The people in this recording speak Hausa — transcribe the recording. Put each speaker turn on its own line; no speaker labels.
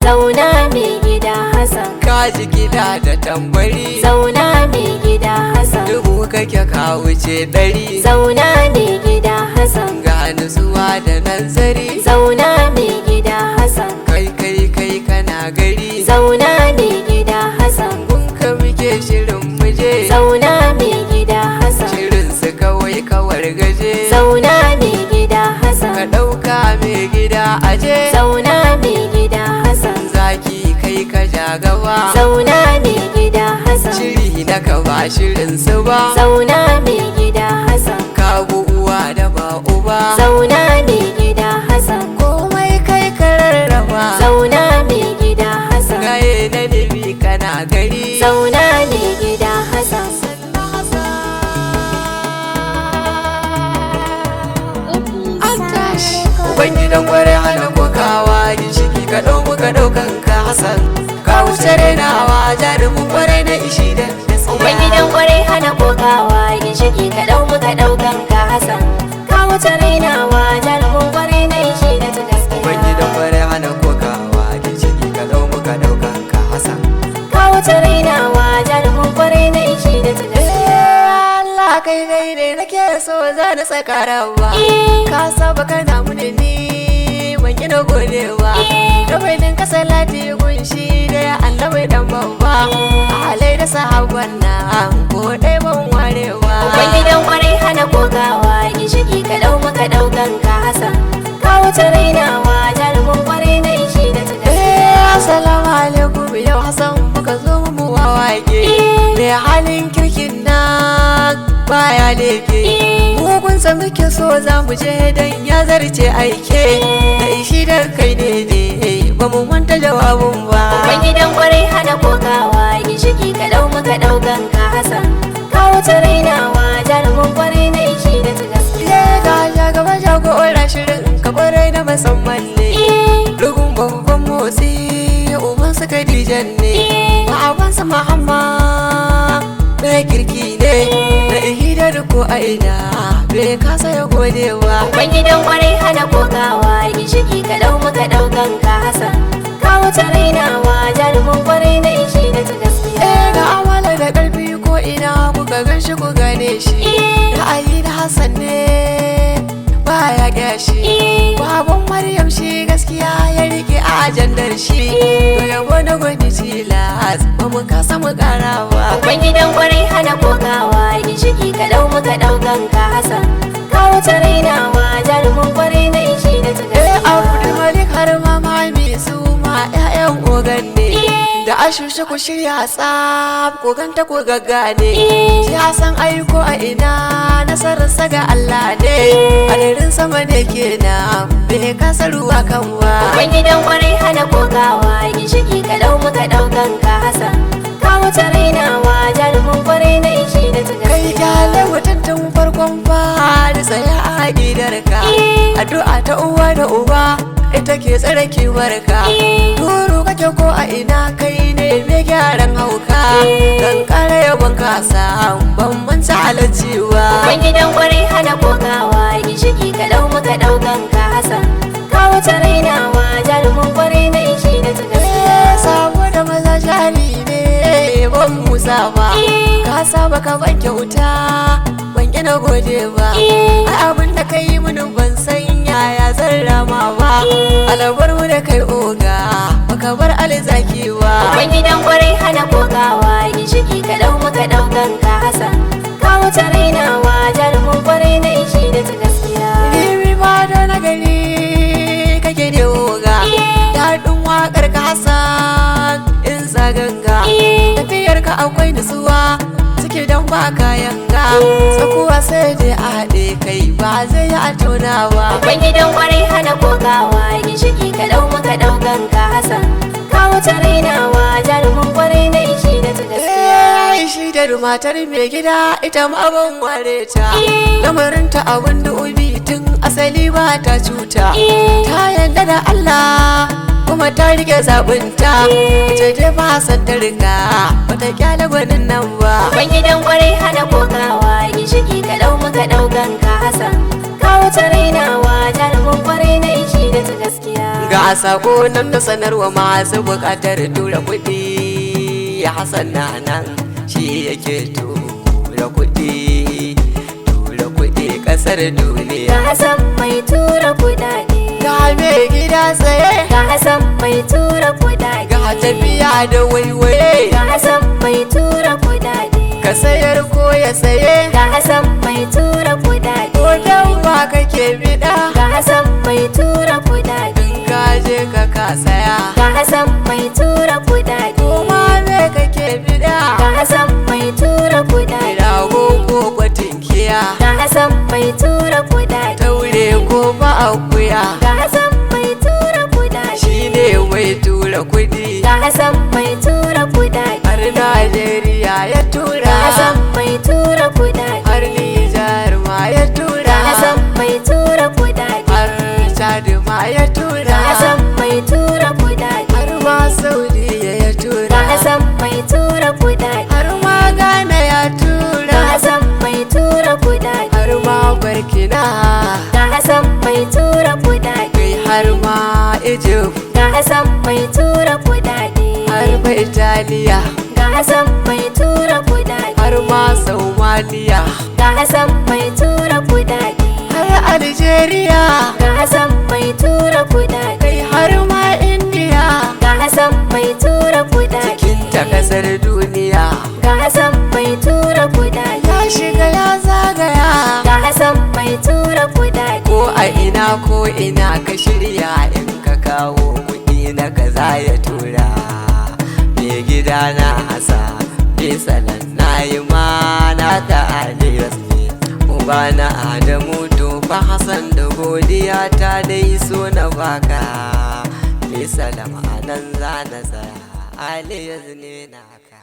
zauna mai gida Hassan.
Kaji gida da tambari,
zauna mai gida Hassan.
dubu kake ka wuce ɗari,
zauna mai gida Hassan.
ga nutsuwa da nazari,
zauna mai gida Hassan.
kai kana gari,
zauna mai gida Hassan.
gunka muke shirin muje,
zauna mai gida Hassan.
shirin su kawai kawar gaje,
zauna mai gida Hassan.
ka ɗauka mai gida aje,
zauna mai gida Hassan.
zaki kai ka ja gaba,
zauna mai gida Hassan.
shiri na ka ba shirin su ba,
zauna mai gida Hassan.
ka bu uwa da ba uba,
zauna mai gida Hassan.
komai kai ka rarraba,
zauna mai gida Hassan.
gaye na nabi kana gari,
zauna mai gida Hassan.
Ubangidan gware hana kokawa, ginshiki ka ɗau muka ɗaukan ka Hassan, ka wuce rainawa jarumin gware na ishi da
Ubangidan kwarai hana kokawa, ginshiki ka ɗau muka ɗaukan ka Hassan. Ka wuce rainawa jarumin kwarai na ishi da ta gaskiya.
Ubangidan gware hana kokawa, ginshiki ka ɗau muka ɗaukan ka Hassan,
Ka wuce rainawa jarumin kwarai na ishi da ta gaskiya.
Allah kai dai ne nake so za na saka rawa, ka saba kana mune ni ban gina godewa, rabainin ka salati gunshi da ya Allah mai dan babba, alai da sahabban na ko dai ban warewa.
Ubangidan kwarai hana kokawa, ginshiki ka ɗau muka ɗaukan ka Hassan. Ka wuce rainawa jarumin kwarai na ishi da ta gaskiya.
Assalamu alaikum yau Hassan muka zo mu wawake, mai halin kirkin nan baya leke, mugunsa muke so za mu je dan ya zarce aike, da ishi da kai ne ba mu manta jawabin ba.
Ubangidan kwarai hana kokawa, ginshiki ka ɗau muka ɗaukan ka Hassan. Ka wuce rainawa jarumin kwarai na ishi da ta gaskiya.
Ga shagaba jagora shirin ka kwarai na musamman ne, rugun babban motsi uban su Khadijan ne, babansa Muhammad na kirki ne, na ihidar ko aina bai kasa ya godewa.
Ubangidan kwarai hana kokawa, ginshiki ka ɗau muka ɗaukan ka Hassan. Ka wuce rainawa jarumin kwarai na ishi da ta gaskiya.
Ga amala da ƙarfi ko ina kuka gan shi ku gane shi, ra'ayi da Hassan ne baya kyashi, baban Maryam shi gaskiya ya rike ajandar shi, to yabo na gwani tilas ba mu kasa mu karawa.
Ubangidan kwarai hana kokawa, ginshiki ka ɗau muka ɗaukan ka Hassan. Ka wuce rainawa jarumin kwarai na ishi da ta gaskiya.
Abdul Malik har ma mami su ma 'ya'yan ogan ne, da ashushe ku shirya tsab ko ganta ko gaggane, ya san aiko a ina nasararsa ga Allah ne, hadarin sama ne kenan bai kasa ruwa kan wa.
Ubangidan kwarai hana kokawa, ginshiki ka ɗau muka ɗaukan ka Hassan. Ka wuce rainawa jarumin kwarai na ishi da ta
Kai
gaskiya.
kyale mutuntun farkon fari tsaya a gidarka, addu'a ta uwa da uba ita ke tsare kiwarka, turu kake ko a ina kai ne mai gyaran hauka, kan kara yabon kasa ban manta halacciwa.
Ubangidan kwarai hana kokawa, ginshiki ka ɗau muka ɗaukan ka Hassan. Ka wuce rainawa jarumin kwarai na ishi da ta gaskiya.
Saboda maza jari ne ban musa ba, ka saba ka ban kyauta ban gina gode ba, ai abin da ka yi mini ban san yaya zan rama ba, alabar mu da kai oga baka bar alzaki ba.
Ubangidan kwarai hana kokawa, ginshiki ka ɗau muka ɗaukan ka Hassan. Ka wuce rainawa jarumin kwarai na ishi da ta gaskiya.
Rimi ba da na gani kake da oga, daɗin waƙar ka Hassan in sa ganga, tafiyar ka akwai nutsuwa suke don ba kayan ga, tsakuwa sai dai a haɗe kai ba zai yi a tonawa.
Ubangidan kwarai hana kokawa, ginshiki ka ɗau muka ɗaukan ka Hassan. Ka wuce rainawa jarumin kwarai na ishi da ta gaskiya.
Shi da matar mai gida ita ma ban ware ta, lamarinta abin da ubi tun asali ba ta cuta, ta yarda da Allah kuma ta rike zaɓinta, ita dai ba san ta riga bata kyale gwanin nan ba.
Ubangidan kwarai hana kokawa, ginshiki ka ɗau muka ɗaukan ka Hassan. Ka wuce rainawa jarumin kwarai na ishi da ta gaskiya. duniya.
Ga sako nan na sanarwa masu bukatar tura kuɗi, Hassan na nan shi yake tura kuɗi ƙasar duniya.
Ga Hassan mai tura kuɗaɗe,
Ga mai gida tsaye,
ga Hassan mai tura kuɗaɗe,
ga tafiya da waiwaye,
ga Hassan mai tura kuɗaɗe,
ka sayar ko ya saye,
ga Hassan mai tura kuɗaɗe,
ko dan ba kake bida,
ga Hassan mai tura kuɗaɗe,
ka je ka saya,
ga Hassan mai tura kuɗaɗe,
ko ma me kake bida,
ga Hassan mai tura kuɗaɗe,
rago ko kwatinkiya,
ga Hassan mai tura kuɗaɗe,
taure ko ba akuya,
ga Hassan mai tura kuɗaɗe,
shine mai tura kuɗi,
ga Hassan mai tura kuɗaɗe,
har Najeriya ya tura,
ga Hassan mai tura kuɗaɗe,
har Nijar ma ya tura,
ga Hassan mai tura kuɗaɗe,
har Chad ma ya tura,
ga Hassan mai tura kuɗaɗe,
har ma Saudiya ya tura,
ga Hassan mai tura kuɗaɗe,
har ma Ghana ya
ga
tura,
Hassan mai tura kuɗaɗe,
har ma Burkina,
ga Hassan mai tura kuɗaɗe,
kai har ma Egypt,
ga Hassan mai tura kuɗaɗe,
har ma Italiya,
ga Hassan mai tura kuɗaɗe,
har ma Somalia,
ga Hassan mai tura kuɗaɗe,
har Algeria,
ga Hassan mai tura kuɗaɗe,
kai har ma India,
ga Hassan mai tura kuɗaɗe,
cikin ta kasar duniya,
ga Hassan mai tura kuɗaɗe,
ya shiga ya zagaya,
ga Hassan mai tura kuɗaɗe,
ko a ina ko ina ka shirya in ka kawo kuɗi na kaza ya tura, mai gida na hasa bisalan na yi mana ta aliyas ne, uba na Adamu to fa Hassan da godiya ta dai so na baka, bisalam a nan za na tsaya aliyas ne naka.